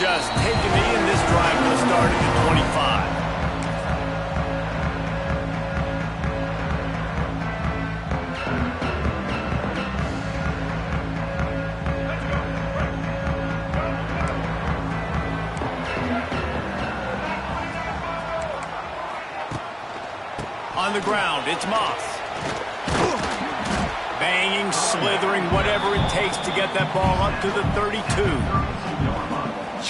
just taking me, and this drive will start at the 25. On the ground, it's Moss. Banging, slithering, whatever it takes to get that ball up to the 32.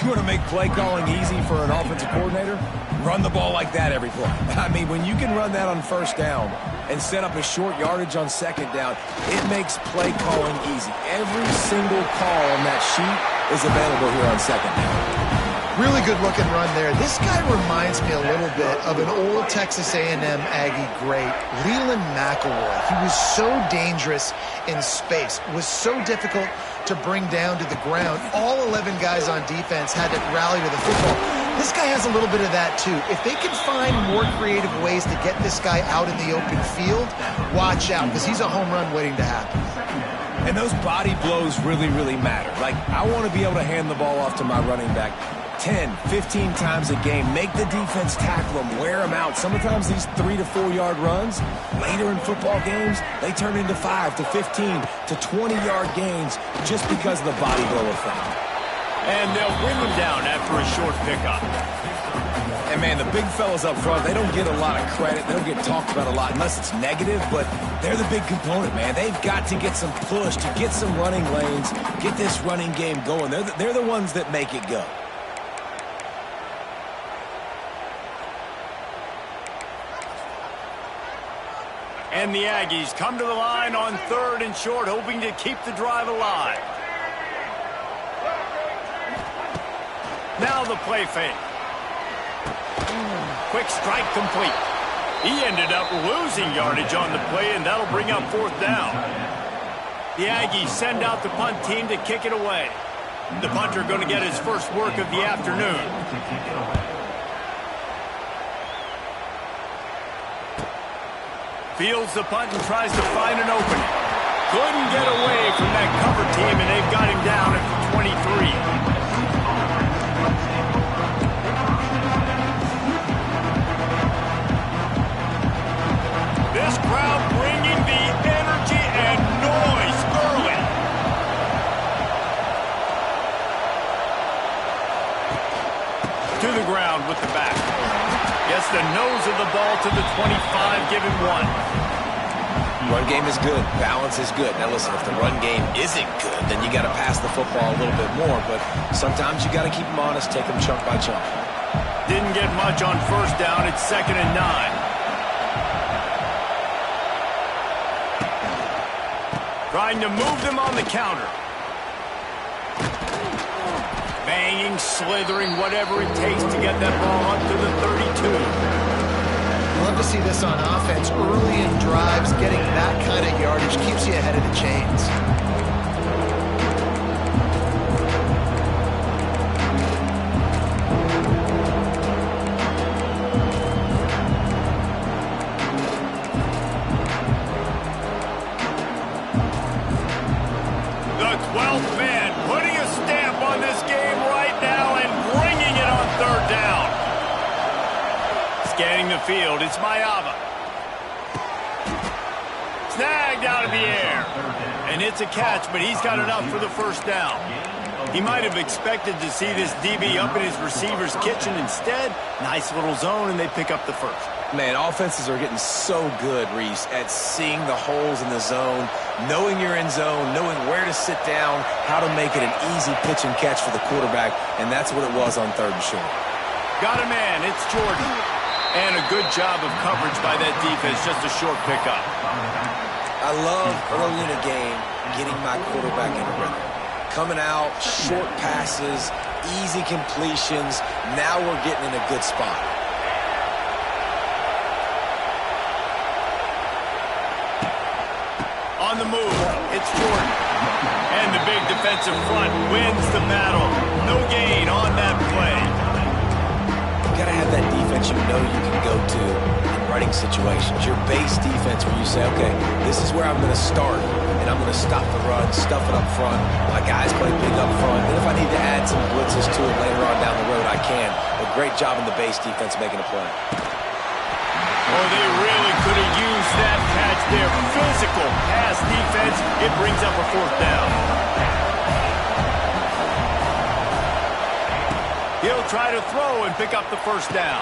You want to make play calling easy for an offensive coordinator? Run the ball like that every play. I mean, when you can run that on first down and set up a short yardage on second down, it makes play calling easy. Every single call on that sheet is available here on second down. Really good looking run there. This guy reminds me a little bit of an old Texas A&M Aggie great, Leland McElroy. He was so dangerous in space, was so difficult to bring down to the ground. All 11 guys on defense had to rally to the football. This guy has a little bit of that too. If they can find more creative ways to get this guy out in the open field, watch out, because he's a home run waiting to happen. And those body blows really, really matter. Like, I want to be able to hand the ball off to my running back 10, 15 times a game. Make the defense tackle them, wear them out. Sometimes these 3 to 4 yard runs, later in football games, they turn into 5 to 15 to 20 yard gains just because of the body blow effect. And they'll bring them down after a short pickup. And man, the big fellas up front, they don't get a lot of credit. They don't get talked about a lot unless it's negative, but they're the big component, man. They've got to get some push, to get some running lanes, get this running game going. They're the ones that make it go. And the Aggies come to the line on 3rd and short, hoping to keep the drive alive. Now the play fake. Quick strike complete. He ended up losing yardage on the play, and that'll bring up 4th down. The Aggies send out the punt team to kick it away. The punter going to get his first work of the afternoon. Fields the punt and tries to find an opening. Couldn't get away from that cover team, and they've got him down at the 23. This crowd bringing the energy and noise early. To the ground with the back. Gets the nose of the ball to the 25, give him 1. Run game is good. Balance is good. Now listen, if the run game isn't good, then you got to pass the football a little bit more. But sometimes you got to keep them honest, take them chunk by chunk. Didn't get much on 1st down. It's 2nd and 9. Trying to move them on the counter. Banging, slithering, whatever it takes to get that ball up to the 32. Love to see this on offense. Early in drives, getting that kind of yardage keeps you ahead of the chains. The 12th man putting a stamp on this game right now and bringing it on 3rd down. Scanning the field, it's Mayava. Snagged out of the air. And it's a catch, but he's got enough for the 1st down. He might have expected to see this DB up in his receiver's kitchen. Instead, nice little zone, and they pick up the 1st. Man, offenses are getting so good, Reese, at seeing the holes in the zone, knowing you're in zone, knowing where to sit down, how to make it an easy pitch and catch for the quarterback, and that's what it was on 3rd and short. Got a man, it's Jordan. And a good job of coverage by that defense, just a short pickup. I love early in a game getting my quarterback in a rhythm. Coming out, short passes, easy completions. Now we're getting in a good spot. On the move, it's Jordan. And the big defensive front wins the battle. No gain on that play. You got to have that defense you know you can go to and running situations. Your base defense where you say, okay, this is where I'm going to start, and I'm going to stop the run, stuff it up front. My guys play big up front, and if I need to add some blitzes to it later on down the road, I can. But great job in the base defense making a play. Oh, they really could have used that catch there. Physical pass defense. It brings up a 4th down. He'll try to throw and pick up the 1st down.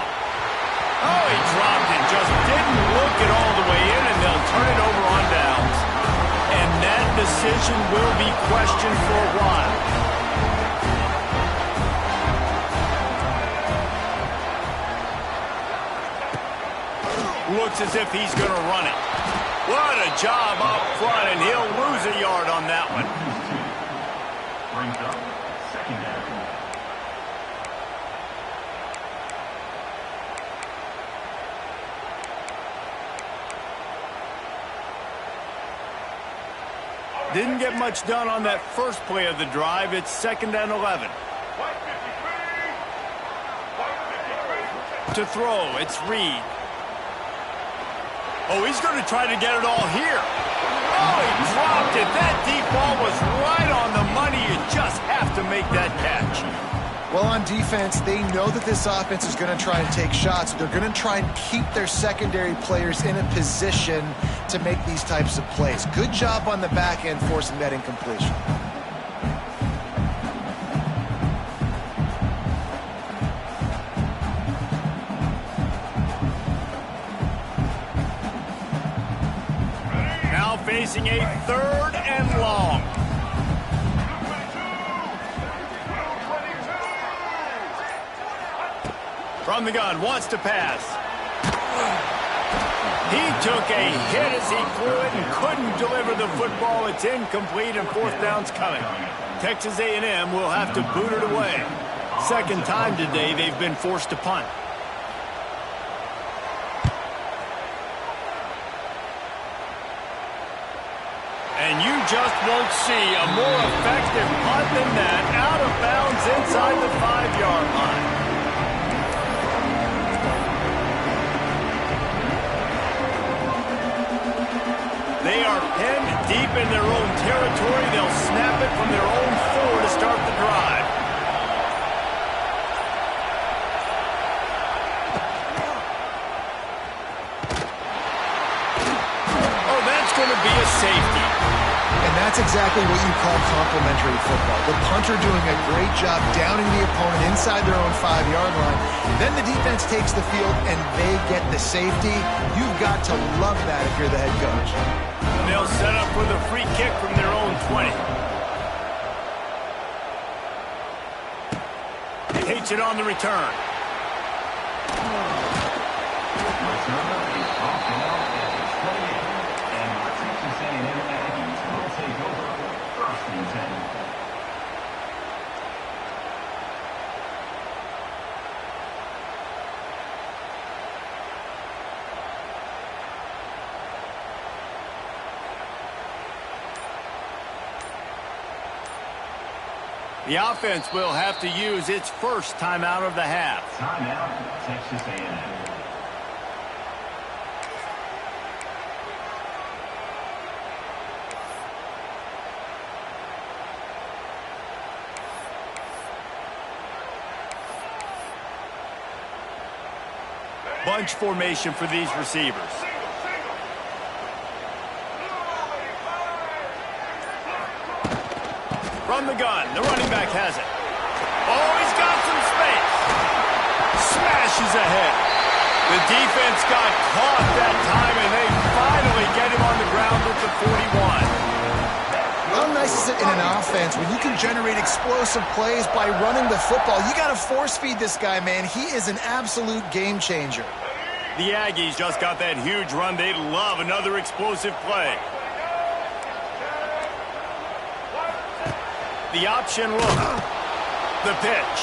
Oh, he dropped it. Just didn't look it all the way in, and they'll turn it over on downs. And that decision will be questioned for a while. Looks as if he's going to run it. What a job up front, and he'll lose a yard on that one. Brings up 2nd down. Didn't get much done on that first play of the drive. It's 2nd and 11. To throw, it's Reed. Oh, he's going to try to get it all here. Oh, he dropped it. That deep ball was right on the money. You just have to make that catch. Well, on defense, they know that this offense is going to try and take shots. They're going to try and keep their secondary players in a position to make these types of plays. Good job on the back end forcing that incompletion. Now facing a 3rd and long. From the gun, wants to pass. He took a hit as he threw it and couldn't deliver the football. It's incomplete, and 4th down's coming. Texas A&M will have to boot it away. 2nd time today they've been forced to punt. And you just won't see a more effective punt than that. Out of bounds inside the 5-yard line. They are pinned deep in their own territory. They'll snap it from their own 4 to start the drive. Oh, that's going to be a safety. And that's exactly what you call complementary football. The punter doing a great job downing the opponent inside their own 5-yard line. Then the defense takes the field and they get the safety. You've got to love that if you're the head coach. They'll set up with a free kick from their own 20. Takes it on the return. The offense will have to use its first timeout of the half. Timeout, Texas A&M. Bunch formation for these receivers. From the gun, the running back has it. Oh, he's got some space. Smashes ahead. The defense got caught that time, and they finally get him on the ground at the 41. How nice is it in an offense when you can generate explosive plays by running the football? You got to force feed this guy, man. He is an absolute game changer. The Aggies just got that huge run. They love another explosive play. The option look. The pitch.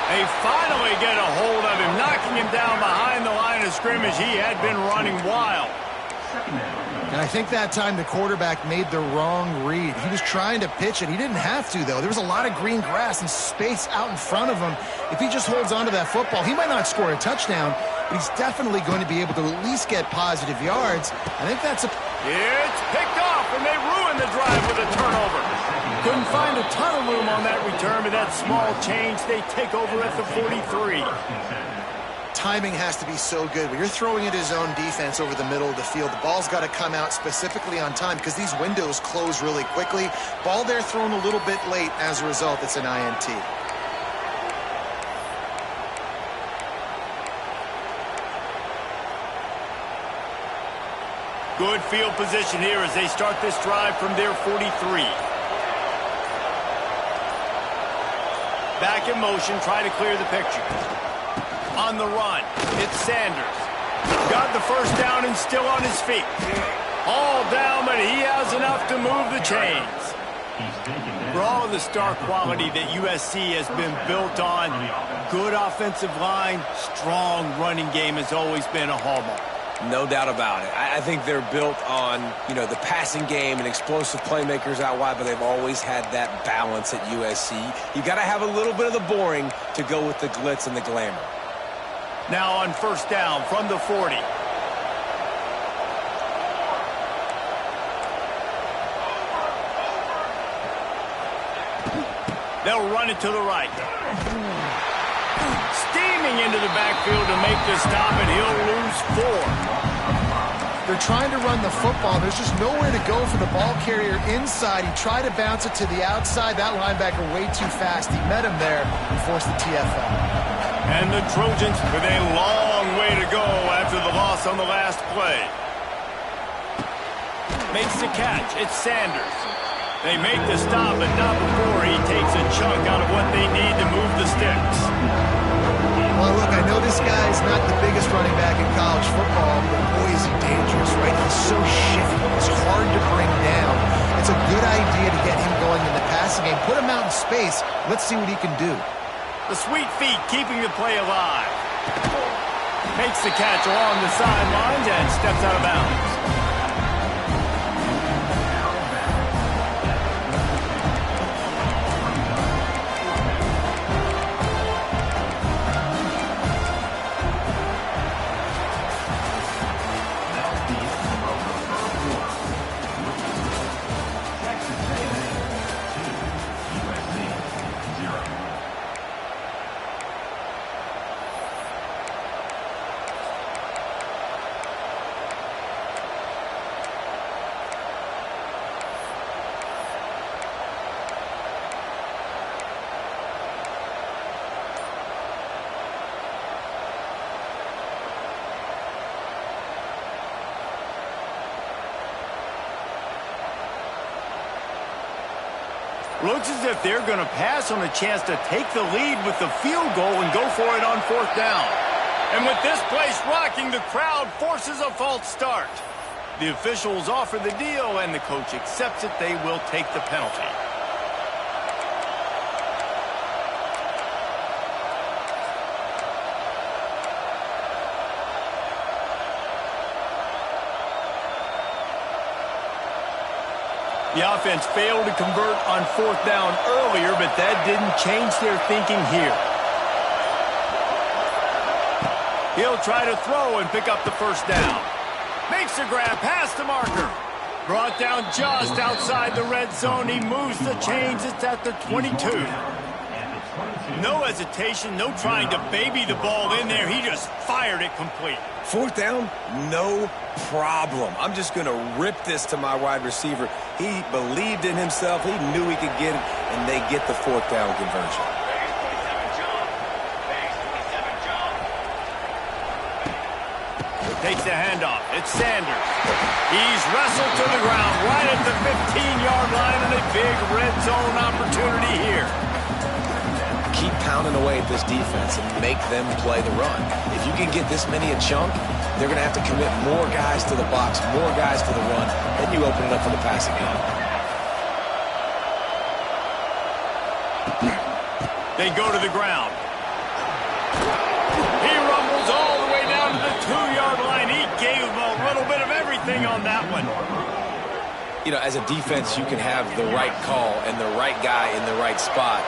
They finally get a hold of him, knocking him down behind the line of scrimmage. He had been running wild. And I think that time the quarterback made the wrong read. He was trying to pitch it. He didn't have to, though. There was a lot of green grass and space out in front of him. If he just holds on to that football, he might not score a touchdown, but he's definitely going to be able to at least get positive yards. I think that's a... It's picked off, and they ruin the drive with a turnover. Couldn't find a ton of room on that return, but that small change, they take over at the 43. Timing has to be so good. When you're throwing at his own defense over the middle of the field, the ball's got to come out specifically on time because these windows close really quickly. Ball there thrown a little bit late. As a result, it's an INT. Good field position here as they start this drive from their 43. Back in motion, try to clear the picture. On the run, it's Sanders. Got the first down and still on his feet. All down, but he has enough to move the chains. For all of the star quality that USC has been built on, good offensive line, strong running game has always been a hallmark. No doubt about it. I think they're built on, the passing game and explosive playmakers out wide, but they've always had that balance at USC. You got to have a little bit of the boring to go with the glitz and the glamour. Now on first down from the 40. They'll run it to the right. Steaming into the backfield to make the stop, and he'll lose 4. They're trying to run the football. There's just nowhere to go for the ball carrier inside. He tried to bounce it to the outside. That linebacker way too fast. He met him there and forced the TFL. And the Trojans with a long way to go after the loss on the last play. Makes the catch. It's Sanders. They make the stop, but not before he takes a chunk out of what they need to move the sticks. Well, look, I know this guy's not the biggest running back in college football, but boy, is he dangerous, right? He's so shifty. He's hard to bring down. It's a good idea to get him going in the passing game. Put him out in space. Let's see what he can do. The sweet feet keeping the play alive. Makes the catch along the sidelines and steps out of bounds. Looks as if they're going to pass on a chance to take the lead with the field goal and go for it on fourth down. And with this place rocking, the crowd forces a false start. The officials offer the deal, and the coach accepts it. They will take the penalty. The offense failed to convert on fourth down earlier, but that didn't change their thinking here. He'll try to throw and pick up the first down. Makes the grab past the marker. Brought down just outside the red zone. He moves the chains. It's at the 22. No hesitation, no trying to baby the ball in there. He just fired it complete. Fourth down, no problem. I'm just going to rip this to my wide receiver. He believed in himself. He knew he could get it, and they get the fourth down conversion. Takes the handoff. It's Sanders. He's wrestled to the ground right at the 15-yard line, and a big red zone opportunity here. Keep pounding away at this defense and make them play the run. If you can get this many a chunk, they're going to have to commit more guys to the box, more guys to the run, then you open it up for the passing game. They go to the ground. He rumbles all the way down to the 2-yard line. He gave him a little bit of everything on that one. You know, as a defense, you can have the right call and the right guy in the right spot.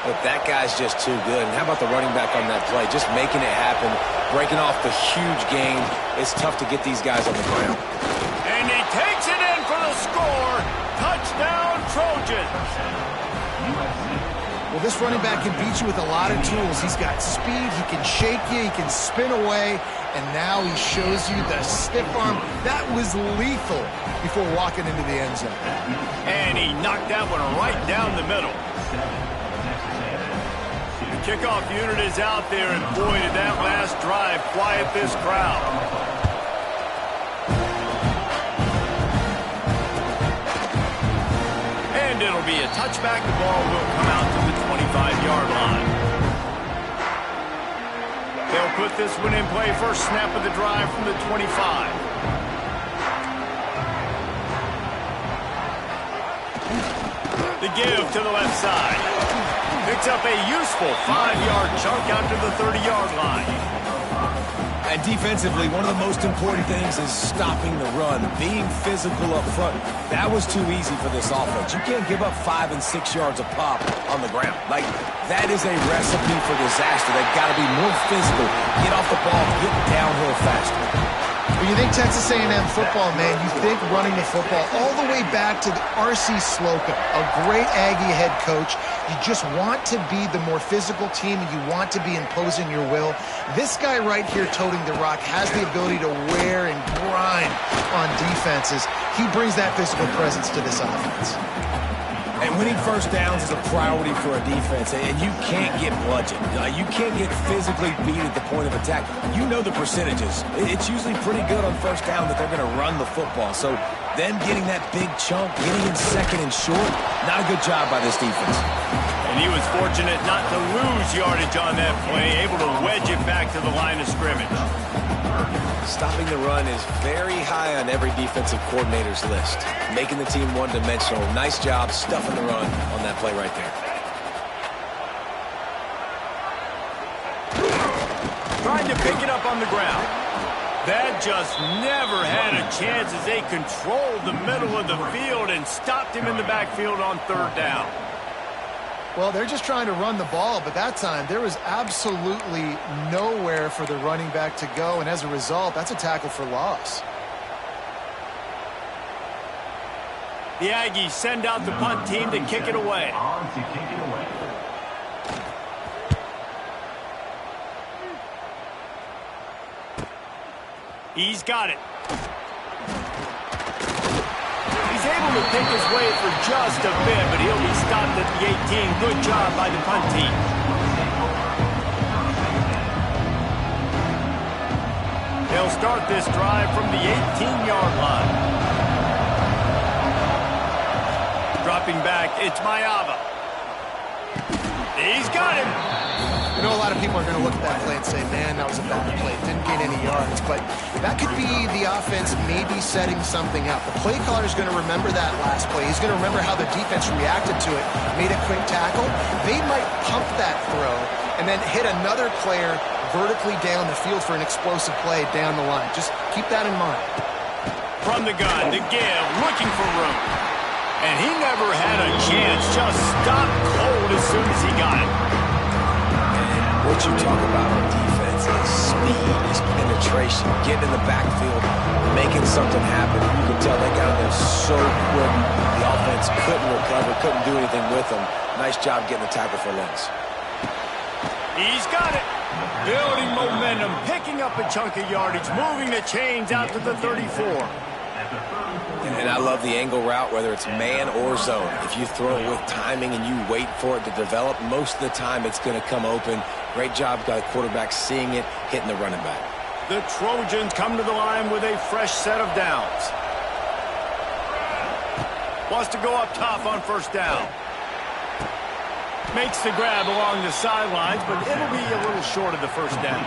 Look, that guy's just too good. And how about the running back on that play? Just making it happen, breaking off the huge gain. It's tough to get these guys on the ground. And he takes it in for the score. Touchdown, Trojans. Well, this running back can beat you with a lot of tools. He's got speed, he can shake you, he can spin away, and now he shows you the stiff arm. That was lethal before walking into the end zone. And he knocked that one right down the middle. The kickoff unit is out there, and boy, did that last drive quiet this crowd. And it'll be a touchback. The ball will come out to the 25-yard line. They'll put this one in play. First snap of the drive from the 25. The give to the left side. Picks up a useful 5-yard chunk out to the 30-yard line. And defensively, one of the most important things is stopping the run, being physical up front. That was too easy for this offense. You can't give up 5 and 6 yards a pop on the ground. Like, that is a recipe for disaster. They've got to be more physical, get off the ball, get downhill faster. When you think Texas A&M football, man, you think running the football all the way back to R.C. Slocum, a great Aggie head coach. You just want to be the more physical team, and you want to be imposing your will. This guy right here toting the rock has the ability to wear and grind on defenses. He brings that physical presence to this offense. And winning first downs is a priority for a defense, and you can't get bludgeoned. You can't get physically beat at the point of attack. You know the percentages. It's usually pretty good on first down that they're going to run the football. So them getting that big chunk, getting in second and short, not a good job by this defense. And he was fortunate not to lose yardage on that play, able to wedge it back to the line of scrimmage. Stopping the run is very high on every defensive coordinator's list. Making the team one-dimensional. Nice job stuffing the run on that play right there. Trying to pick it up on the ground. That just never had a chance as they controlled the middle of the field and stopped him in the backfield on third down. Well, they're just trying to run the ball, but that time there was absolutely nowhere for the running back to go, and as a result, that's a tackle for loss. The Aggies send out the punt team to kick it away. He's got it. He's able to pick his way for just a bit, but he'll be stopped at the 18. Good job by the punt team. They'll start this drive from the 18-yard line. Dropping back, it's Mayava. He's got him. You know, a lot of people are going to look at that play and say, man, that was a bad play. Didn't gain any yards. But that could be the offense maybe setting something up. The play caller is going to remember that last play. He's going to remember how the defense reacted to it, made a quick tackle. They might pump that throw and then hit another player vertically down the field for an explosive play down the line. Just keep that in mind. From the gun, the give, looking for room. And he never had a chance. Just stopped cold as soon as he got it. What you talk about on defense is speed, is penetration, getting in the backfield, making something happen. You can tell they got in there so quick. The offense couldn't recover, couldn't do anything with them. Nice job getting the tackle for loss. He's got it. Building momentum, picking up a chunk of yardage, moving the chains out to the 34. And I love the angle route, whether it's man or zone. If you throw it with timing and you wait for it to develop, most of the time it's going to come open. Great job by the quarterback seeing it, hitting the running back. The Trojans come to the line with a fresh set of downs. Wants to go up top on first down. Makes the grab along the sidelines, but it'll be a little short of the first down.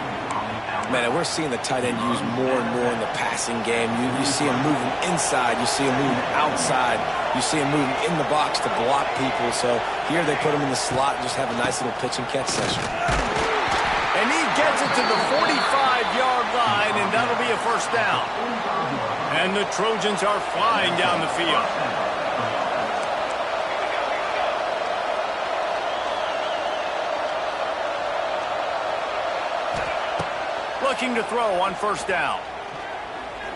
Man, we're seeing the tight end used more and more in the passing game. You see him moving inside. You see him moving outside. You see him moving in the box to block people. So here they put him in the slot and just have a nice little pitch and catch session. And he gets it to the 45-yard line, and that'll be a first down. And the Trojans are flying down the field. looking to throw on first down.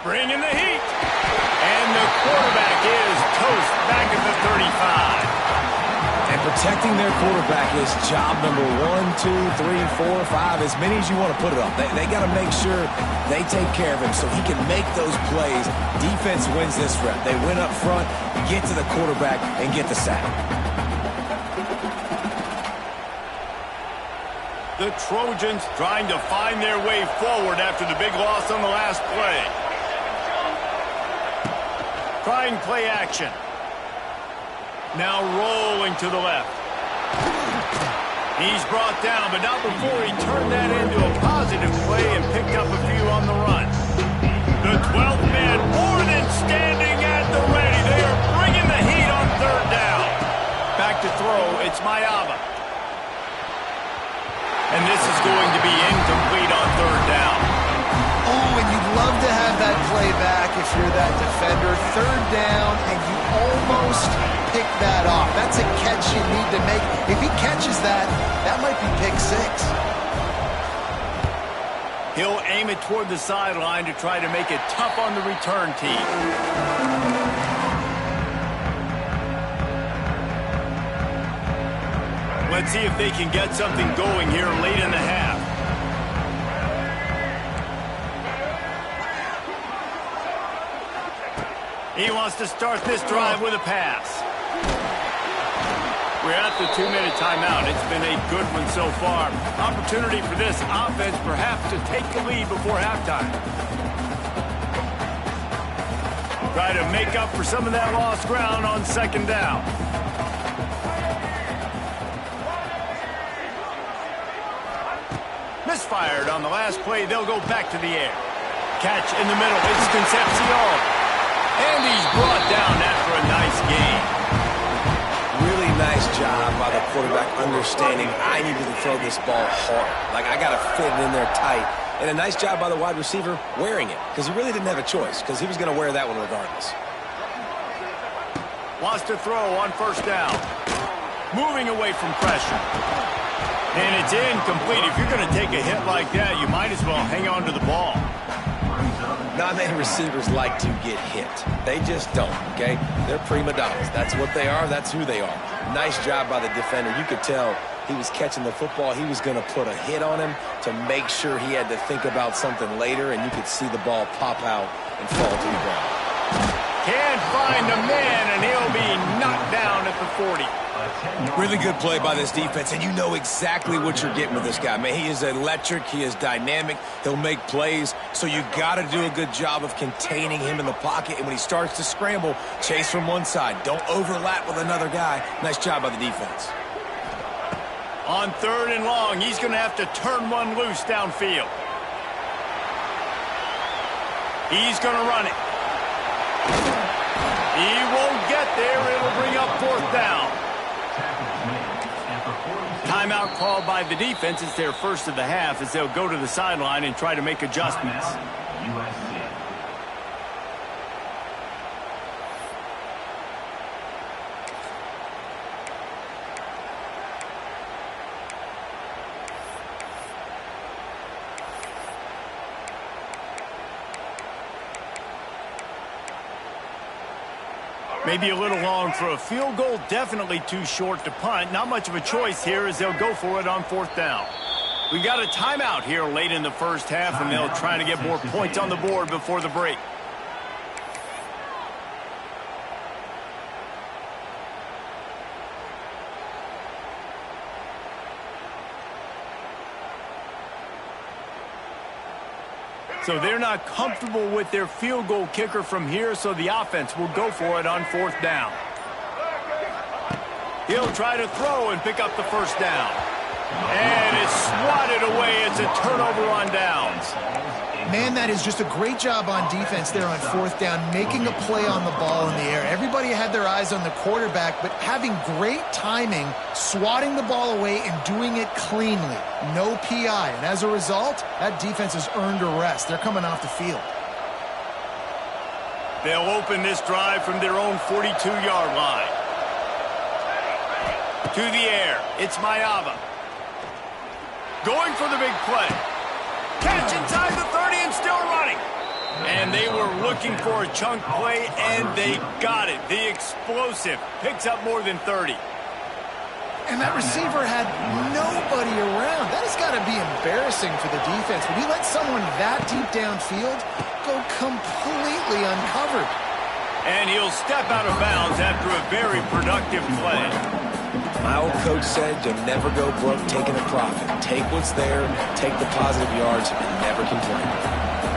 Bringing the heat. And the quarterback is toast back at the 35. And protecting their quarterback is job number 1, 2, 3, 4, 5, as many as you want to put it on. They got to make sure they take care of him so he can make those plays. Defense wins this rep. They win up front, get to the quarterback, and get the sack. The Trojans trying to find their way forward after the big loss on the last play. Trying play action. Now rolling to the left. He's brought down, but not before he turned that into a positive play and picked up a few on the run. The 12th man more than standing at the ready. They are bringing the heat on third down. Back to throw, it's Mayava. And this is going to be incomplete on third down. Oh, and you'd love to have that play back if you're that defender. Third down, and you almost pick that off. That's a catch you need to make. If he catches that, that might be pick 6. He'll aim it toward the sideline to try to make it tough on the return team. Let's see if they can get something going here late in the half. He wants to start this drive with a pass. We're at the 2-minute timeout. It's been a good one so far. Opportunity for this offense perhaps to take the lead before halftime. Try to make up for some of that lost ground on second down. Misfired on the last play. They'll go back to the air. Catch in the middle. It's Concepcion. And he's brought down after a nice game. Really nice job by the quarterback understanding I needed to throw this ball hard. Like, I got to fit it in there tight. And a nice job by the wide receiver wearing it, because he really didn't have a choice, because he was going to wear that one regardless. Wants to throw on first down. Moving away from pressure. And it's incomplete. If you're going to take a hit like that, you might as well hang on to the ball. Not many receivers like to get hit. They just don't, okay? They're prima donnas. That's what they are. That's who they are. Nice job by the defender. You could tell he was catching the football. He was going to put a hit on him to make sure he had to think about something later, and you could see the ball pop out and fall to the ground. Can't find a man, and he'll be knocked down at the 40. Really good play by this defense, and you know exactly what you're getting with this guy. Man, he is electric. He is dynamic. He'll make plays, so you got to do a good job of containing him in the pocket, and when he starts to scramble, chase from one side. Don't overlap with another guy. Nice job by the defense. On third and long, he's going to have to turn one loose downfield. He's going to run it. He won't get there. It'll bring up fourth down. Timeout called by the defense. It's their first of the half as they'll go to the sideline and try to make adjustments. USC. Maybe a little long for a field goal, definitely too short to punt. Not much of a choice here as they'll go for it on fourth down. We got a timeout here late in the first half, and they'll try to get more points on the board before the break. So they're not comfortable with their field goal kicker from here, so the offense will go for it on fourth down. He'll try to throw and pick up the first down. And it's swatted away. It's a turnover on downs. Man, that is just a great job on defense there on fourth down, making a play on the ball in the air. Everybody had their eyes on the quarterback, but having great timing, swatting the ball away and doing it cleanly. No PI. And as a result, that defense has earned a rest. They're coming off the field. They'll open this drive from their own 42-yard line. To the air. It's Mayava. Going for the big play. Catch inside the 30 and still running. And they were looking for a chunk play, and they got it. The explosive picks up more than 30. And that receiver had nobody around. That has got to be embarrassing for the defense. When you let someone that deep downfield go completely uncovered. And he'll step out of bounds after a very productive play. My old coach said you'll never go broke taking a profit. Take what's there, take the positive yards, and never complain.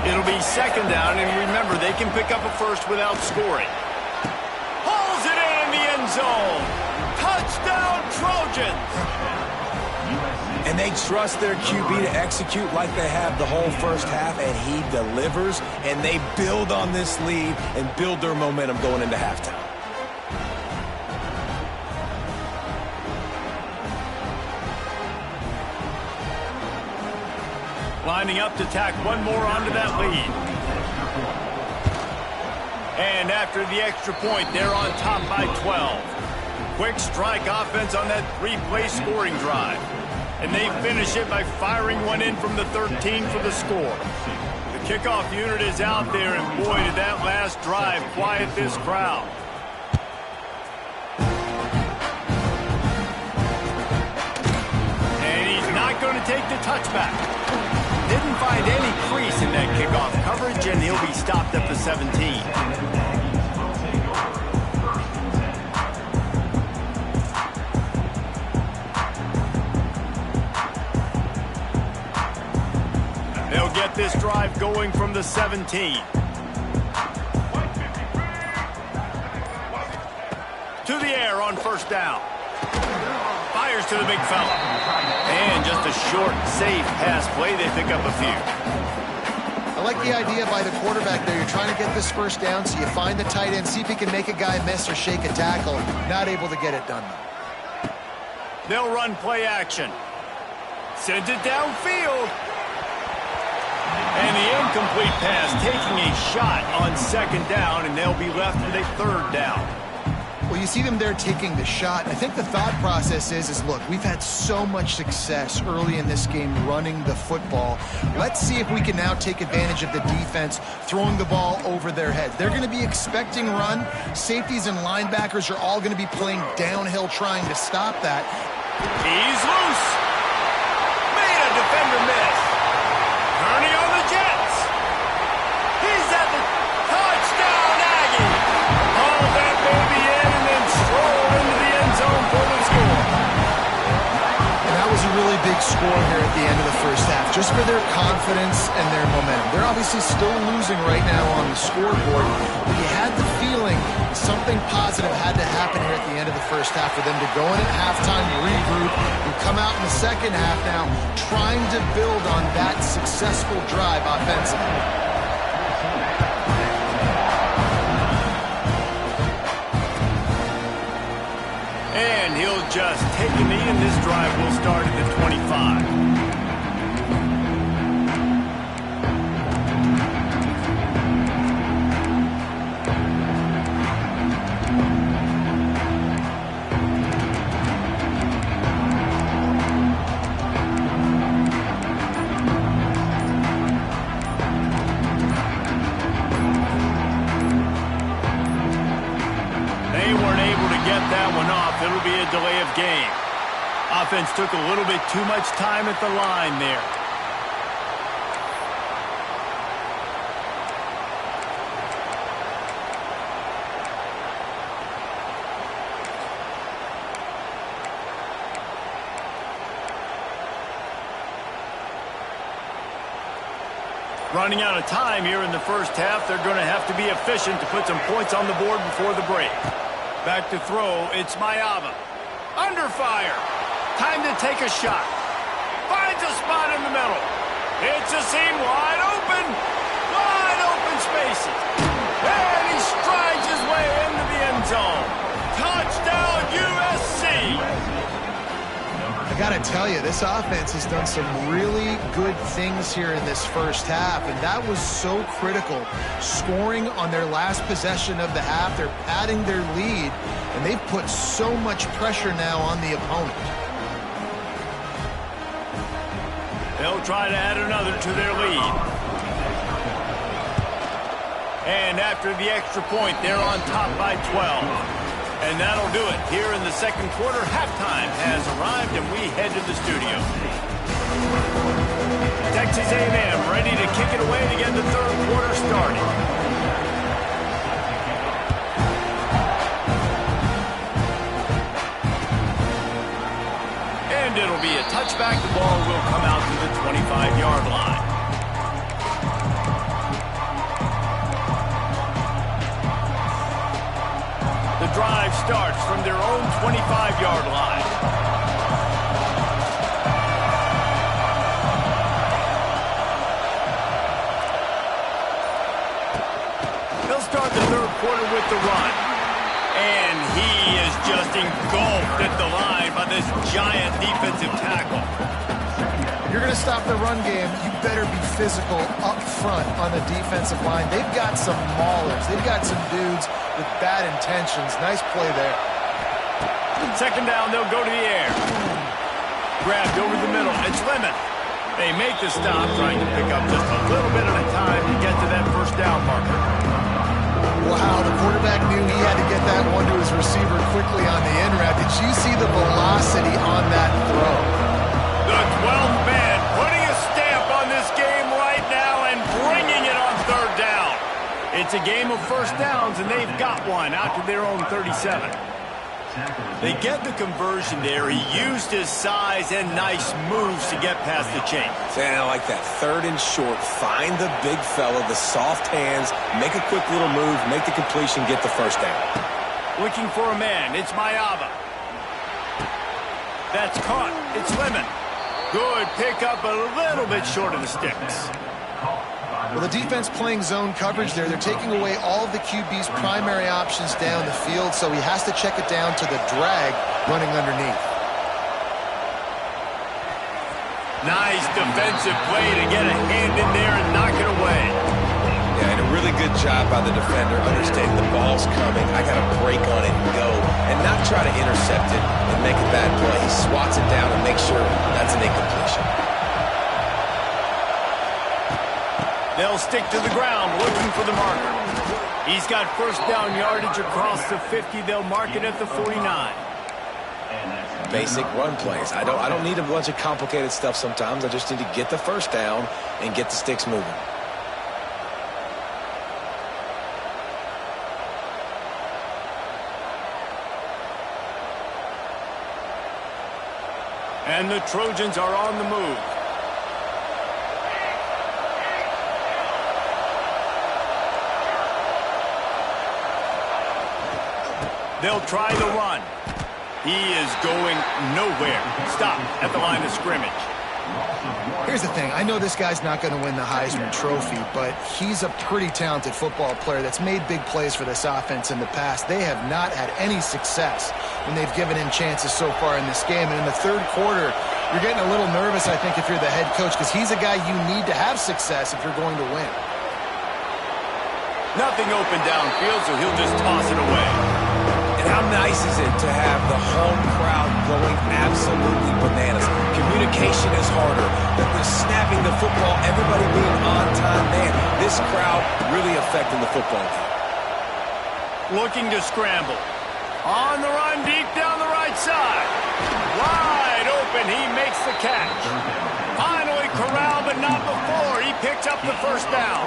It'll be second down, and remember, they can pick up a first without scoring. Hauls it in the end zone. Touchdown, Trojans! And they trust their QB to execute like they have the whole first half, and he delivers, and they build on this lead and build their momentum going into halftime. Lining up to tack one more onto that lead. And after the extra point, they're on top by 12. Quick strike offense on that three-play scoring drive. And they finish it by firing one in from the 13 for the score. The kickoff unit is out there, and boy, did that last drive quiet this crowd. And he's not going to take the touchback. Didn't find any crease in that kickoff coverage, and he'll be stopped at the 17. They'll get this drive going from the 17. To the air on first down. Fires to the big fella. And just a short, safe pass play. They pick up a few. I like the idea by the quarterback there. You're trying to get this first down, so you find the tight end, see if he can make a guy miss or shake a tackle. Not able to get it done, though. They'll run play action. Sends it downfield. And the incomplete pass taking a shot on second down, and they'll be left with a third down. Well, you see them there taking the shot. I think the thought process is look, we've had so much success early in this game running the football. Let's see if we can now take advantage of the defense throwing the ball over their heads. They're going to be expecting run. Safeties and linebackers are all going to be playing downhill trying to stop that. He's loose. Made a defender miss. Turning on the Jets. He's at the touchdown, Aggie. Haul that baby in and then stroll into the end zone for the score. And that was a really big score here at the end of the first half, just for their confidence and their momentum. They're obviously still losing right now on the scoreboard, but you had the feeling something positive had to happen here at the end of the first half for them to go in at halftime, regroup, and come out in the second half now trying to build on that successful drive offensively. And he'll just take a knee, and this drive will start at the 25. It'll be a delay of game. Offense took a little bit too much time at the line there. Running out of time here in the first half. They're going to have to be efficient to put some points on the board before the break. Back to throw, it's Mayava. Under fire. Time to take a shot. Finds a spot in the middle. It's a seam wide open. Wide open spaces. And he strides his way into the end zone. Touchdown, USC. I got to tell you, this offense has done some really good things here in this first half, and that was so critical. Scoring on their last possession of the half, they're padding their lead, and they've put so much pressure now on the opponent. They'll try to add another to their lead. And after the extra point, they're on top by 12. And that'll do it. Here in the second quarter, halftime has arrived, and we head to the studio. Texas A&M ready to kick it away to get the third quarter started. And it'll be a touchback. The ball will come out to the 25-yard line. The drive starts from their own 25-yard line. They'll start the third quarter with the run. And he is just engulfed at the line by this giant defensive tackle. If you're going to stop the run game, you better be physical up front on the defensive line. They've got some maulers. They've got some dudes with bad intentions. Nice play there. Second down, they'll go to the air. Grabbed over the middle. It's Lemon. They make the stop, trying to pick up just a little bit at a time to get to that first down marker. Wow, the quarterback knew he had to get that one to his receiver quickly on the in route. Did you see the velocity on that throw? The 12th man putting a stamp on this game right now and bringing it on third down. It's a game of first downs, and they've got one out to their own 37. They get the conversion there. He used his size and nice moves to get past the chain. And I like that. Third and short. Find the big fella, the soft hands, make a quick little move, make the completion, get the first down. Looking for a man. It's Mayava. That's caught. It's Lemon. Good pickup, a little bit short of the sticks. Well, the defense playing zone coverage there. They're taking away all of the QB's primary options down the field, so he has to check it down to the drag running underneath. Nice defensive play to get a hand in there and knock it away. Yeah, and a really good job by the defender, understanding the ball's coming. I got to break on it and go, and not try to intercept it and make a bad play. He swats it down and makes sure that's an incompletion. They'll stick to the ground looking for the marker. He's got first down yardage across the 50. They'll mark it at the 49. Basic run plays. I don't need a bunch of complicated stuff sometimes. I just need to get the first down and get the sticks moving. And the Trojans are on the move. They'll try the run. He is going nowhere. Stop at the line of scrimmage. Here's the thing. I know this guy's not going to win the Heisman Trophy, but he's a pretty talented football player that's made big plays for this offense in the past. They have not had any success when they've given him chances so far in this game. And in the third quarter, you're getting a little nervous, I think, if you're the head coach, because he's a guy you need to have success if you're going to win. Nothing open downfield, so he'll just toss it away. And how nice is it to have the home crowd going absolutely bananas? Communication is harder. The snapping the football, everybody being on time. Man, this crowd really affecting the football game. Looking to scramble. On the run, deep down the right side. Wide open, he makes the catch. Finally corralled, but not before. He picks up the first down.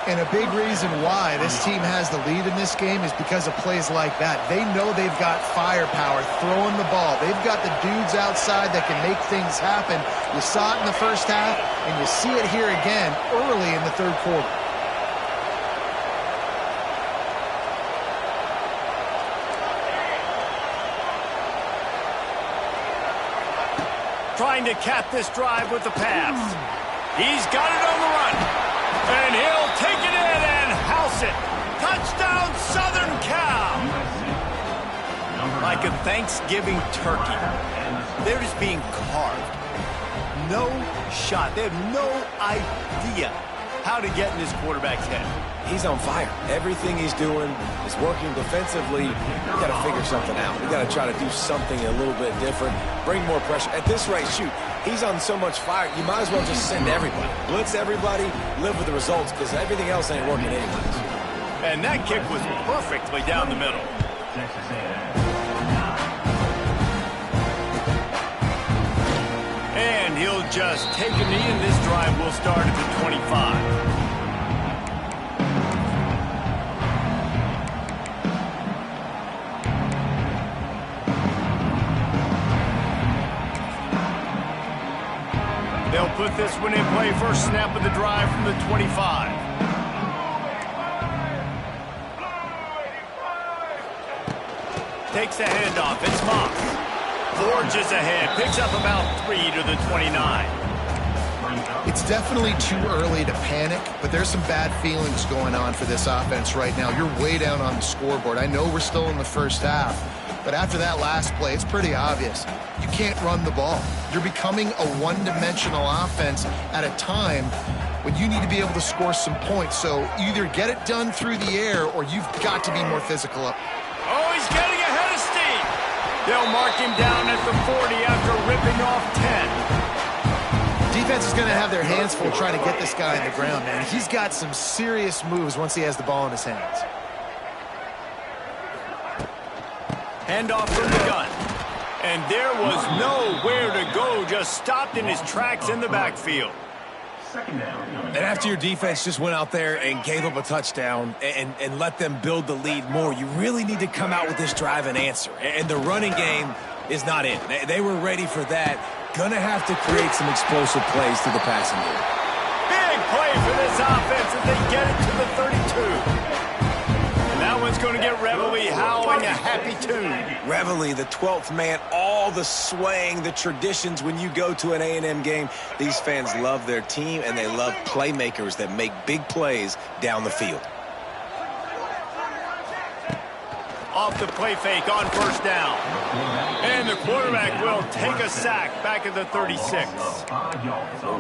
And a big reason why this team has the lead in this game is because of plays like that. They know they've got firepower throwing the ball. They've got the dudes outside that can make things happen. You saw it in the first half, and you see it here again early in the third quarter. Trying to cap this drive with the pass. He's got it on the run. And he'll take it in and house it. Touchdown, Southern Cal. Like a Thanksgiving turkey. They're just being carved. No shot. They have no idea how to get in this quarterback's head. he's on fire. Everything he's doing is working defensively. We got to figure something out. We got to try to do something a little bit different, bring more pressure. At this rate, shoot, he's on so much fire, you might as well just send everybody. Blitz everybody, live with the results, because everything else ain't working anyways. And that kick was perfectly down the middle. Texas A&M. And he'll just take a knee, and this drive will start at the 25. They'll put this one in play. First snap of the drive from the 25. Takes the handoff. It's Mock. Forges ahead. Picks up about 3 to the 29. It's definitely too early to panic, but there's some bad feelings going on for this offense right now. You're way down on the scoreboard. I know we're still in the first half, but after that last play, it's pretty obvious. You can't run the ball. You're becoming a one-dimensional offense at a time when you need to be able to score some points. So either get it done through the air or you've got to be more physical up. Oh, he's getting ahead of steam. They'll mark him down at the 40 after ripping off 10. Defense is going to have their hands full trying to get this guy on the ground, man. He's got some serious moves once he has the ball in his hands. Handoff from the gun. And there was nowhere to go, just stopped in his tracks in the backfield. And after your defense just went out there and gave up a touchdown and let them build the lead more, you really need to come out with this drive and answer. And the running game is not in. They were ready for that. Gonna have to create some explosive plays through the passing game. Big play for this offense as they get it to the 32. And that one's going to get Reveille howling a happy tune. Reveille, the 12th man, all the swaying, the traditions when you go to an A&M game. These fans love their team, and they love playmakers that make big plays down the field. Off the play fake on first down. And the quarterback will take a sack back at the 36.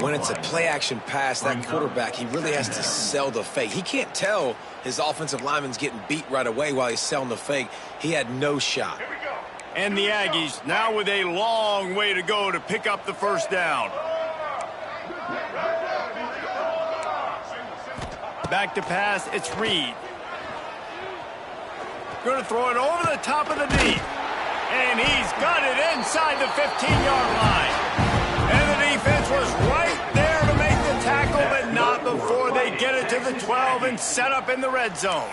When it's a play-action pass, that quarterback, he really has to sell the fake. He can't tell his offensive lineman's getting beat right away while he's selling the fake. He had no shot. And the Aggies now with a long way to go to pick up the first down. Back to pass, it's Reed. Going to throw it over the top of the knee. And he's got it inside the 15-yard line. And the defense was right there to make the tackle, but not before they get it to the 12 and set up in the red zone.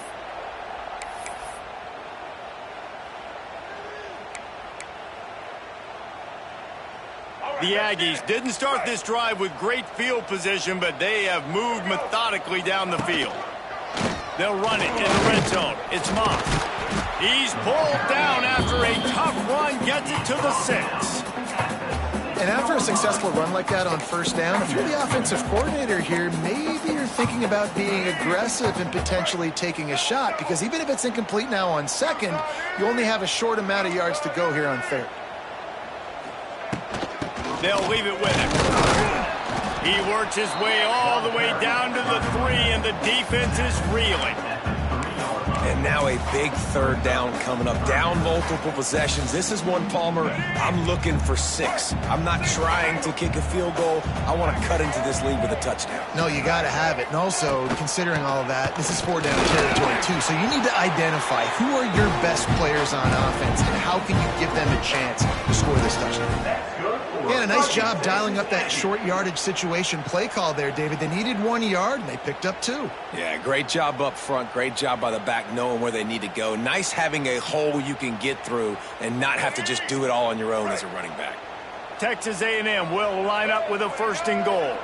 The Aggies didn't start this drive with great field position, but they have moved methodically down the field. They'll run it in the red zone. It's Mock. He's pulled down after a tough run, gets it to the 6. And after a successful run like that on first down, if you're the offensive coordinator here, maybe you're thinking about being aggressive and potentially taking a shot, because even if it's incomplete now on second, you only have a short amount of yards to go here on third. They'll leave it with him. He works his way all the way down to the 3, and the defense is reeling. And now a big third down coming up. Down multiple possessions. This is one, Palmer, I'm looking for 6. I'm not trying to kick a field goal. I want to cut into this lead with a touchdown. No, you got to have it. And also, considering all of that, this is 4-down territory too. So you need to identify who are your best players on offense and how can you give them a chance to score this touchdown. Yeah, a nice job dialing up that short yardage situation play call there, David. They needed 1 yard, and they picked up 2. Yeah, great job up front. Great job by the back knowing where they need to go. Nice having a hole you can get through and not have to just do it all on your own as a running back. Texas A&M will line up with a 1st and goal.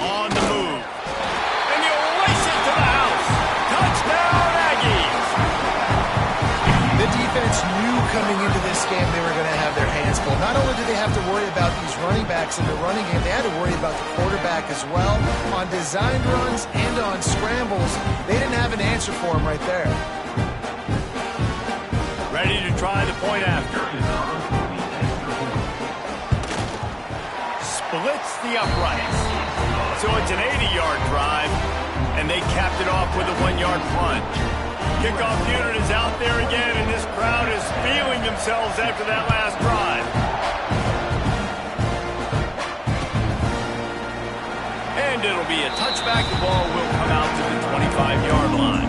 On the move. And he'll race it to the house. Touchdown, Aggies! The defense knew coming into this game they were going to have their hands full. Not only did they have to worry about these running backs in the running game, they had to worry about the quarterback as well. On designed runs and on scrambles, they didn't have an answer for him right there. Ready to try the point after. Splits the uprights. So it's an 80-yard drive. And they capped it off with a 1-yard punt. Kickoff unit is out there again, and this crowd is feeling themselves after that last drive. And it'll be a touchback. The ball will come out to the 25-yard line.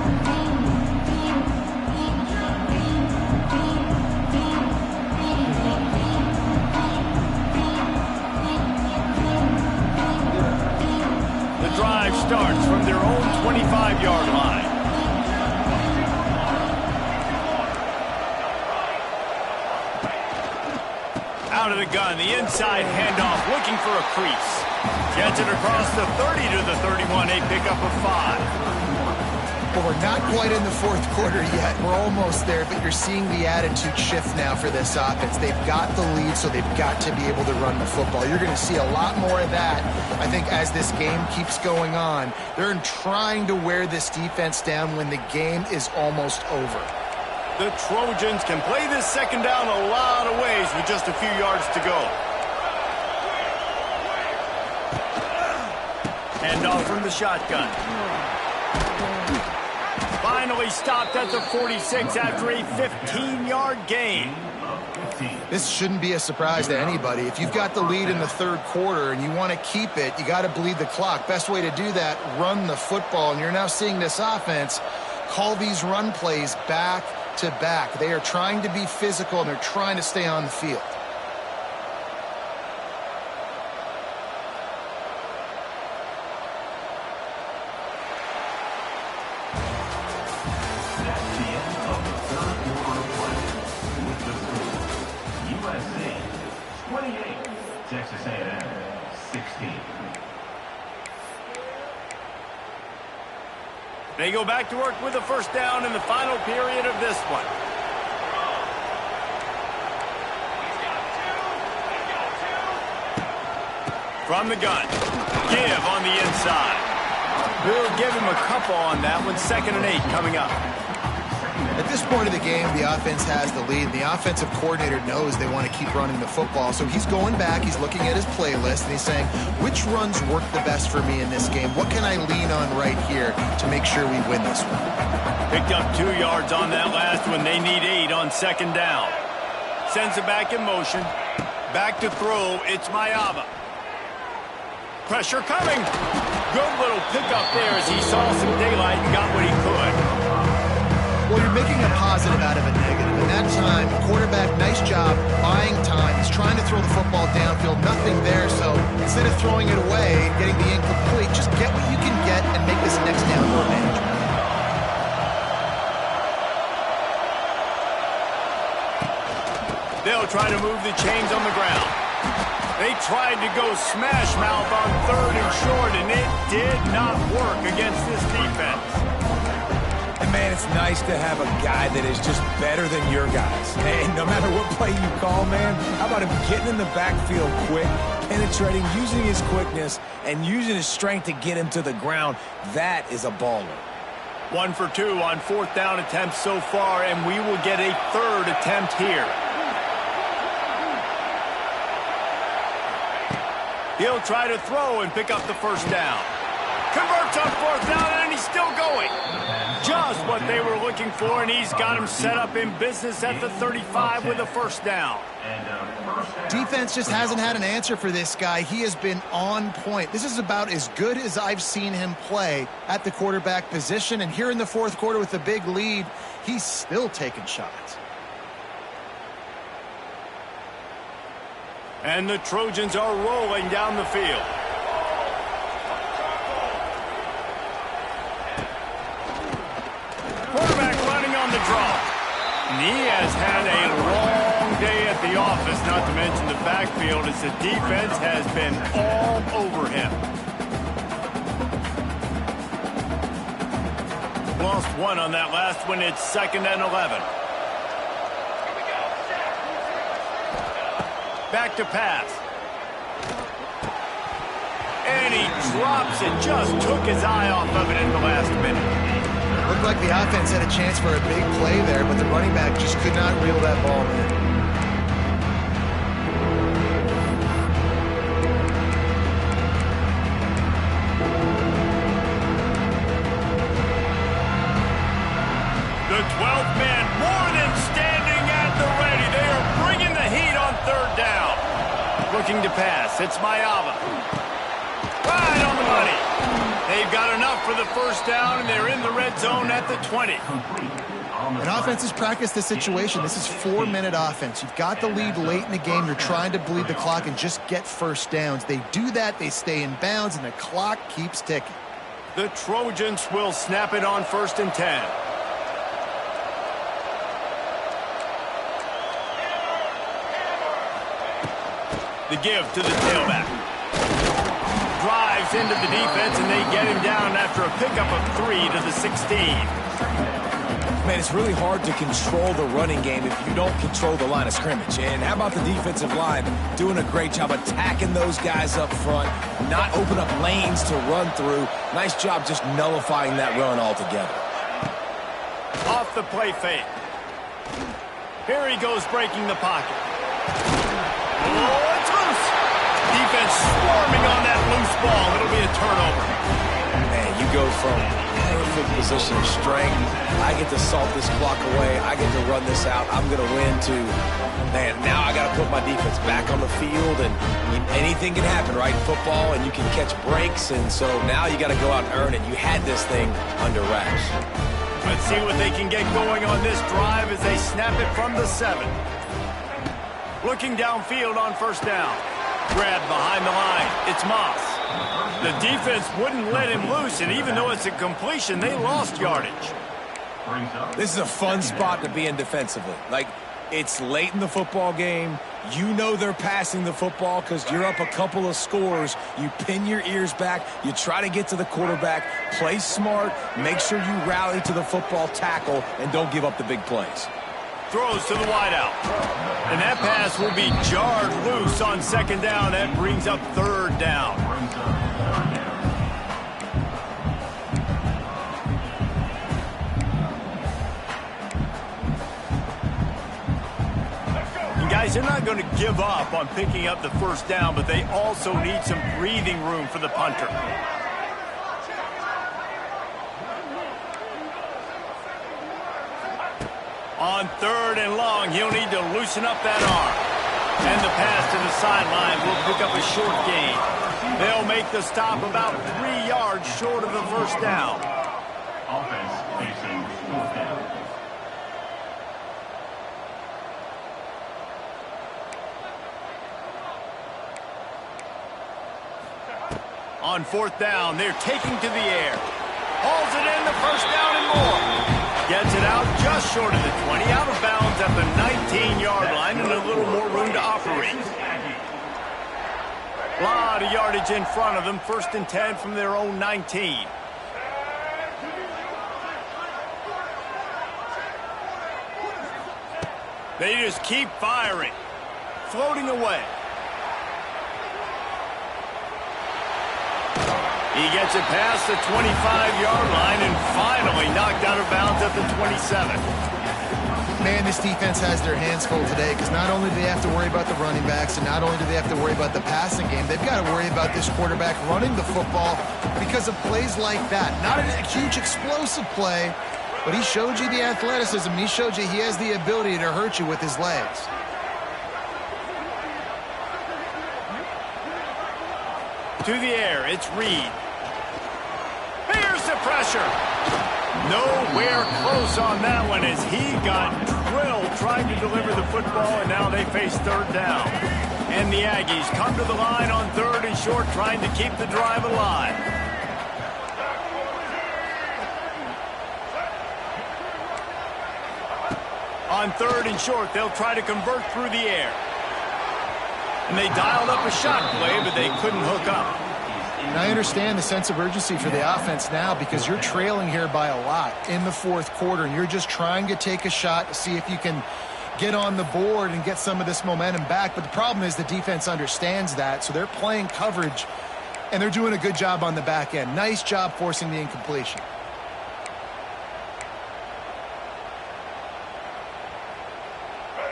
The drive starts from their own 25-yard line. Out of the gun, the inside handoff, looking for a crease. Gets it across the 30 to the 31, a pickup of 5. Well, we're not quite in the fourth quarter yet. We're almost there, but you're seeing the attitude shift now for this offense. They've got the lead, so they've got to be able to run the football. You're going to see a lot more of that, I think, as this game keeps going on. They're trying to wear this defense down when the game is almost over. The Trojans can play this second down a lot of ways with just a few yards to go. Handoff from the shotgun. Finally stopped at the 46 after a 15-yard gain. This shouldn't be a surprise to anybody. If you've got the lead in the third quarter and you want to keep it, you got to bleed the clock. Best way to do that, run the football. And you're now seeing this offense call these run plays back to back. They are trying to be physical, and they're trying to stay on the field. That's the end of the third quarter of play. With the score, USC 28, Texas A&M 16. They go back to work with a first down in the final period of this one. From the gun. Give on the inside. We'll give him a couple on that one. 2nd and 8 coming up. At this point of the game, the offense has the lead. The offensive coordinator knows they want to keep running the football. So he's going back, he's looking at his playlist, and he's saying, which runs work the best for me in this game? What can I lean on right here to make sure we win this one? Picked up 2 yards on that last one. They need 8 on 2nd down. Sends it back in motion. Back to throw. It's Mayava. Pressure coming. Good little pickup there as he saw some daylight and got what he could. Well, you're making a positive out of a negative. And that time, quarterback, nice job buying time. He's trying to throw the football downfield. Nothing there. So instead of throwing it away and getting the incomplete, just get what you can get and make this next down more manageable. They'll try to move the chains on the ground. They tried to go smash mouth on 3rd and short, and it did not work against this defense. And, man, it's nice to have a guy that is just better than your guys. And no matter what play you call, man, how about him getting in the backfield quick, penetrating, using his quickness, and using his strength to get him to the ground? That is a baller. 1 for 2 on 4th down attempts so far, and we will get a 3rd attempt here. He'll try to throw and pick up the first down. Converts on 4th down, and he's still going. Just what they were looking for, and he's got him set up in business at the 35 with a first down. Defense just hasn't had an answer for this guy. He has been on point. This is about as good as I've seen him play at the quarterback position. And here in the fourth quarter with a big lead, he's still taking shots. And the Trojans are rolling down the field. Quarterback running on the draw. And he has had a long day at the office, not to mention the backfield, as the defense has been all over him. Lost 1 on that last one. It's 2nd and 11. Back to pass. And he drops it. Just took his eye off of it in the last minute. Looked like the offense had a chance for a big play there, but the running back just could not reel that ball in. The 12th man more than standing at the ready. They are bringing the heat on third down. Looking to pass. It's Mayava. Right on the money. They've got enough for the first down, and they're in the red zone at the 20. And offenses practice this situation. This is 4-minute offense. You've got the lead late in the game. You're trying to bleed the clock and just get first downs. They do that. They stay in bounds, and the clock keeps ticking. The Trojans will snap it on 1st and 10. The give to the tailback. Drives into the defense, and they get him down after a pickup of 3 to the 16. Man, it's really hard to control the running game if you don't control the line of scrimmage. And how about the defensive line doing a great job attacking those guys up front, not open up lanes to run through. Nice job just nullifying that run altogether. Off the play fake. Here he goes breaking the pocket. Oh, it's loose. Defense swarming on that loose ball. It'll be a turnover. Man, you go from perfect position of strength. I get to salt this clock away. I get to run this out. I'm going to win too. Man, now I got to put my defense back on the field, and anything can happen, right? Football, and you can catch breaks, and so now you got to go out and earn it. You had this thing under wraps. Let's see what they can get going on this drive as they snap it from the 7. Looking downfield on 1st down. Grab behind the line. It's Moss. The defense wouldn't let him loose, and even though it's a completion, they lost yardage. This is a fun spot to be in defensively. Like, it's late in the football game. You know they're passing the football because you're up a couple of scores. You pin your ears back. You try to get to the quarterback. Play smart. Make sure you rally to the football tackle and don't give up the big plays. Throws to the wideout. And that pass will be jarred loose on 2nd down. That brings up 3rd down. And guys, they're not going to give up on picking up the 1st down, but they also need some breathing room for the punter. On 3rd and long, he'll need to loosen up that arm. And the pass to the sideline will pick up a short gain. They'll make the stop about 3 yards short of the 1st down. Offense facing 4th down. On 4th down, they're taking to the air. Hauls it in, the 1st down and more. Gets it out just short of the 20, out of bounds at the 19-yard line, and a little more room to operate. A lot of yardage in front of them, 1st and 10 from their own 19. They just keep firing, floating away. He gets it past the 25-yard line and finally knocked out of bounds at the 27. Man, this defense has their hands full today because not only do they have to worry about the running backs and not only do they have to worry about the passing game, they've got to worry about this quarterback running the football because of plays like that. Not a huge explosive play, but he showed you the athleticism. He showed you he has the ability to hurt you with his legs. To the air, it's Reed. Here's the pressure. Nowhere close on that one as he got drilled trying to deliver the football, and now they face 3rd down. And the Aggies come to the line on 3rd and short, trying to keep the drive alive. On 3rd and short, they'll try to convert through the air. And they dialed up a shot play, but they couldn't hook up. And I understand the sense of urgency for the offense now because you're trailing here by a lot in the 4th quarter, and you're just trying to take a shot to see if you can get on the board and get some of this momentum back. But the problem is the defense understands that, so they're playing coverage, and they're doing a good job on the back end. Nice job forcing the incompletion.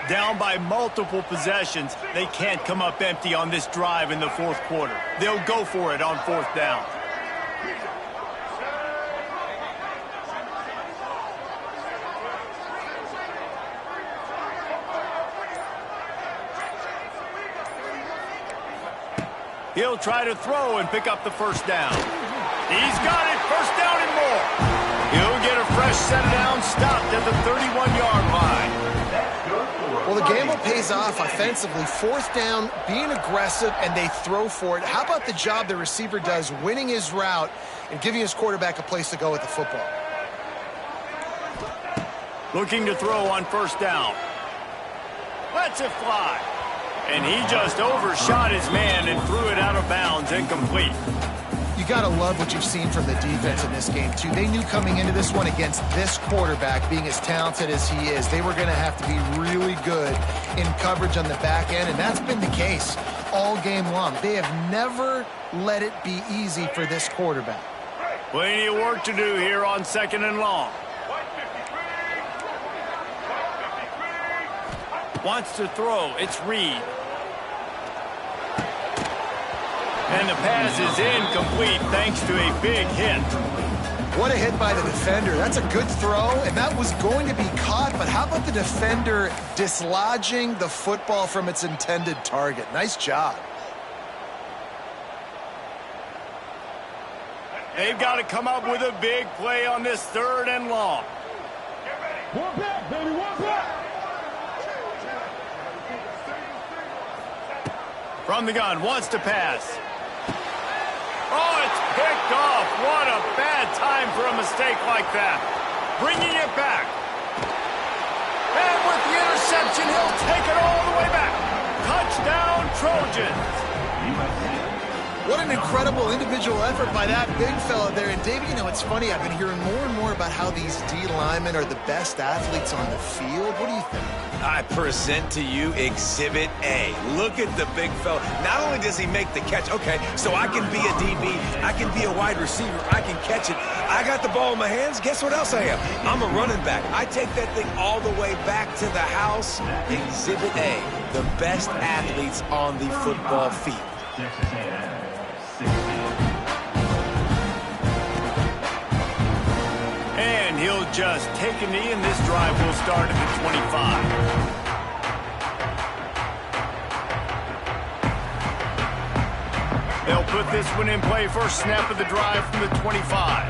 Down by multiple possessions, they can't come up empty on this drive in the 4th quarter. They'll go for it on 4th down. He'll try to throw and pick up the first down. He's got it, first down and more. He'll get a fresh set down, stopped at the 31-yard line. Well, the gamble pays off offensively. Fourth down, being aggressive, and they throw for it. How about the job the receiver does, winning his route and giving his quarterback a place to go with the football? Looking to throw on first down. Lets it fly. And he just overshot his man and threw it out of bounds, incomplete. You got to love what you've seen from the defense in this game, too. They knew coming into this one against this quarterback, being as talented as he is, they were going to have to be really good in coverage on the back end, and that's been the case all game long. They have never let it be easy for this quarterback. Plenty of work to do here on second and long. Wants to throw. It's Reed. And the pass is incomplete thanks to a big hit. What a hit by the defender. That's a good throw, and that was going to be caught, but how about the defender dislodging the football from its intended target? Nice job. They've got to come up with a big play on this third and long. One back, baby, one back. From the gun, wants to pass. Oh, it's picked off. What a bad time for a mistake like that. Bringing it back. And with the interception, he'll take it all the way back. Touchdown, Trojans. What an incredible individual effort by that big fella there. And, David, you know, it's funny. I've been hearing more and more about how these D linemen are the best athletes on the field. What do you think? I present to you Exhibit A. Look at the big fella. Not only does he make the catch, okay, so I can be a DB, I can be a wide receiver, I can catch it. I got the ball in my hands. Guess what else I am? I'm a running back. I take that thing all the way back to the house. Exhibit A, the best athletes on the football field. Texas A&M, 16. And he'll just take a knee, and this drive will start at the 25. They'll put this one in play. First snap of the drive from the 25.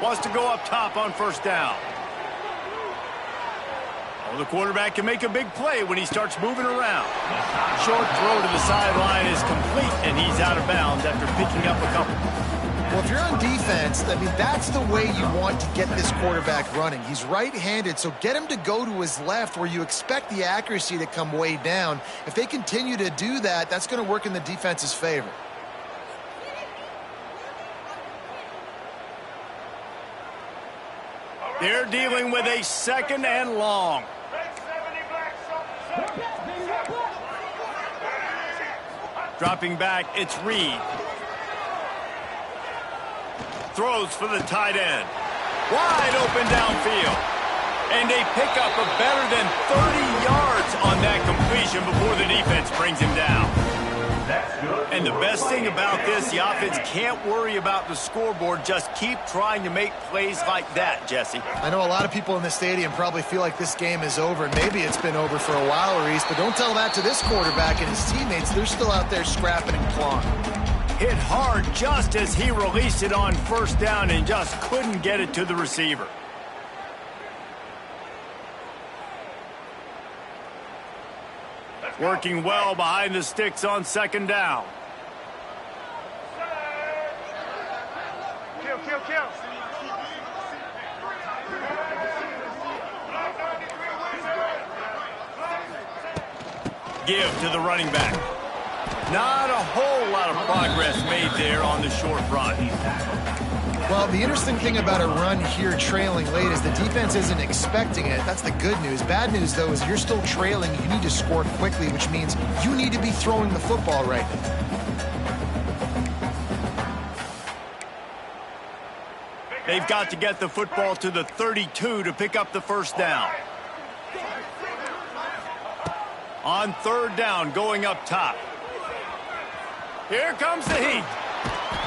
Wants to go up top on first down. Oh, the quarterback can make a big play when he starts moving around. Short throw to the sideline is complete, and he's out of bounds after picking up a couple. Well, if you're on defense, I mean, that's the way you want to get this quarterback running. He's right-handed, so get him to go to his left where you expect the accuracy to come way down. If they continue to do that, that's going to work in the defense's favor. They're dealing with a second and long. Dropping back, it's Reed. Throws for the tight end. Wide open downfield. And they pick up a better than 30 yards on that completion before the defense brings him down. And the best thing about this, the offense can't worry about the scoreboard. Just keep trying to make plays like that, Jesse. I know a lot of people in the stadium probably feel like this game is over. Maybe it's been over for a while, Reese, but don't tell that to this quarterback and his teammates. They're still out there scrapping and clawing. Hit hard just as he released it on first down and just couldn't get it to the receiver. Working well behind the sticks on second down. Kill, kill, kill. Give to the running back. Not a whole lot of progress made there on the short run. Well, the interesting thing about a run here trailing late is the defense isn't expecting it. That's the good news. Bad news, though, is you're still trailing. You need to score quickly, which means you need to be throwing the football right now. They've got to get the football to the 32 to pick up the first down. On third down, going up top. Here comes the heat.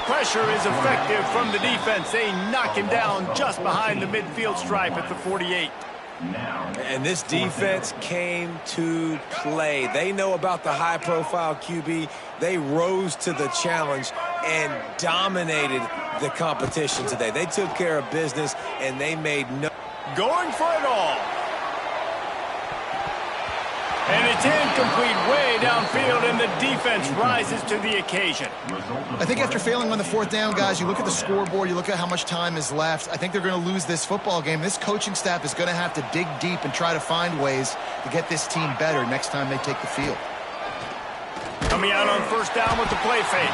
Pressure is effective from the defense. They knock him down just behind the midfield stripe at the 48. Now. And this defense came to play. They know about the high-profile QB. They rose to the challenge and dominated the competition today. They took care of business, and they made no... Going for it all. And it's incomplete way downfield, and the defense rises to the occasion. I think after failing on the fourth down, guys, you look at the scoreboard, you look at how much time is left. I think they're going to lose this football game. This coaching staff is going to have to dig deep and try to find ways to get this team better next time they take the field. Coming out on first down with the play fake.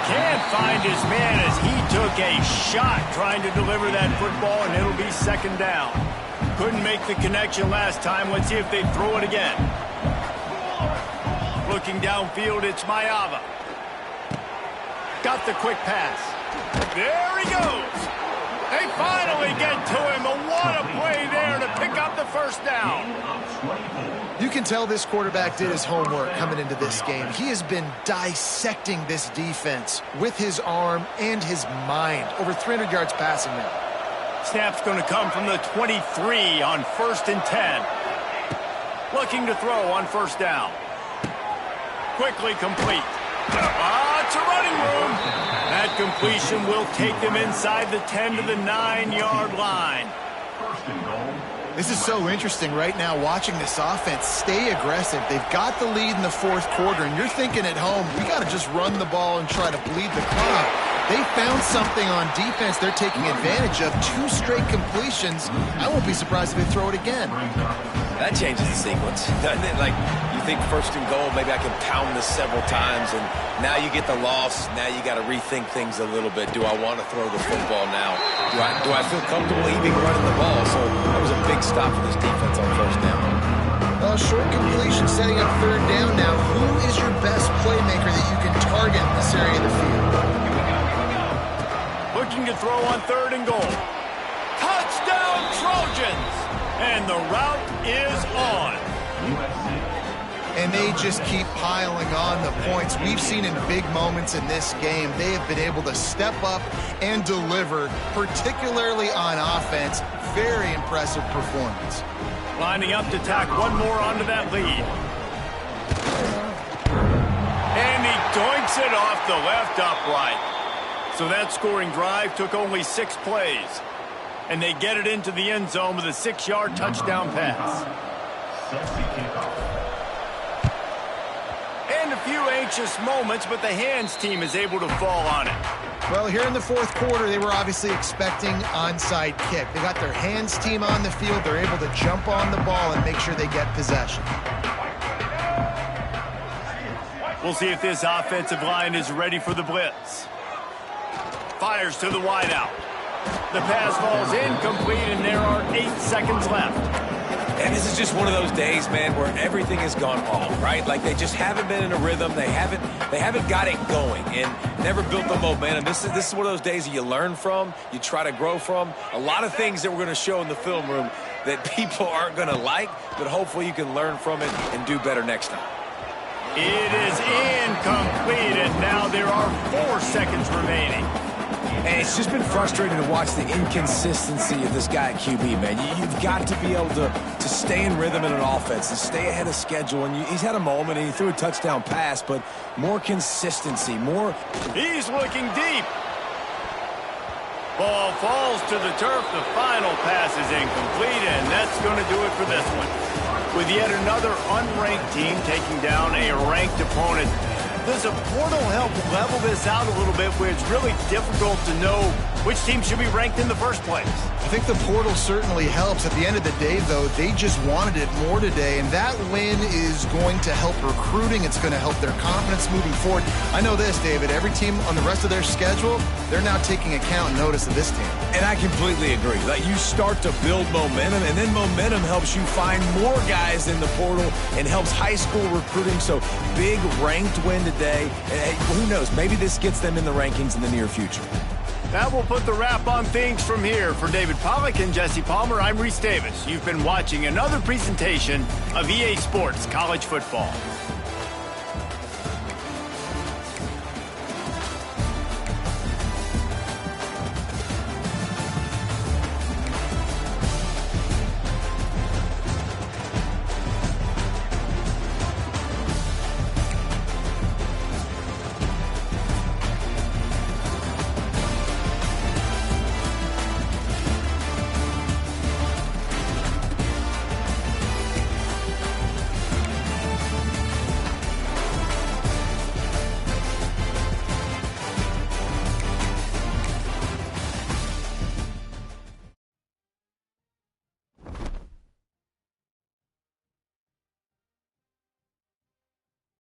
Can't find his man as he took a shot trying to deliver that football, and it'll be second down. Couldn't make the connection last time. Let's see if they throw it again. Looking downfield, it's Mayava. Got the quick pass. There he goes. They finally get to him. What a play there to pick up the first down. You can tell this quarterback did his homework coming into this game. He has been dissecting this defense with his arm and his mind. Over 300 yards passing now. Snap's going to come from the 23 on 1st and 10. Looking to throw on first down. Quickly complete. It's a running room. That completion will take them inside the 10 to the 9-yard line. First and goal. This is so interesting right now, watching this offense stay aggressive. They've got the lead in the fourth quarter, and you're thinking at home, we got to just run the ball and try to bleed the clock. They found something on defense they're taking advantage of. 2 straight completions. I won't be surprised if they throw it again. That changes the sequence, doesn't it? Like, you think first and goal, maybe I can pound this several times, and now you get the loss. Now you got to rethink things a little bit. Do I want to throw the football now? Do I feel comfortable even running the ball? So that was a big stop for this defense on first down. Short completion setting up third down now. Who is your best playmaker that you can target in this area of the field? Looking to throw on 3rd and goal. Touchdown, Trojans! And the route is on. And they just keep piling on the points. We've seen in big moments in this game, they have been able to step up and deliver, particularly on offense. Very impressive performance. Lining up to tack one more onto that lead. And he doinks it off the left upright. So that scoring drive took only 6 plays. And they get it into the end zone with a 6-yard touchdown pass. And a few anxious moments, but the hands team is able to fall on it. Well, here in the fourth quarter, they were obviously expecting onside kick. They got their hands team on the field. They're able to jump on the ball and make sure they get possession. We'll see if this offensive line is ready for the blitz. Fires to the wideout. The pass falls incomplete, and there are 8 seconds left. And this is just one of those days, man, where everything has gone wrong, right? Like they just haven't been in a rhythm. They haven't got it going and never built the momentum. This is one of those days that you learn from, you try to grow from. A lot of things that we're going to show in the film room that people aren't going to like, but hopefully you can learn from it and do better next time. It is incomplete, and now there are 4 seconds remaining. And it's just been frustrating to watch the inconsistency of this guy at QB, man. You've got to be able to stay in rhythm in an offense and stay ahead of schedule. And he's had a moment, and he threw a touchdown pass, but more consistency, more... He's looking deep. Ball falls to the turf. The final pass is incomplete, and that's going to do it for this one. With yet another unranked team taking down a ranked opponent, does a portal help level this out a little bit where it's really difficult to know which team should be ranked in the first place? I think the portal certainly helps. At the end of the day, though, they just wanted it more today, and that win is going to help recruiting. It's going to help their confidence moving forward. I know this, David, every team on the rest of their schedule, they're now taking account and notice of this team. And I completely agree. Like, you start to build momentum, and then momentum helps you find more guys in the portal and helps high school recruiting. So big ranked win today. And who knows, maybe this gets them in the rankings in the near future. That will put the wrap on things from here. For David Pollack and Jesse Palmer, I'm Reese Davis. You've been watching another presentation of EA Sports College Football.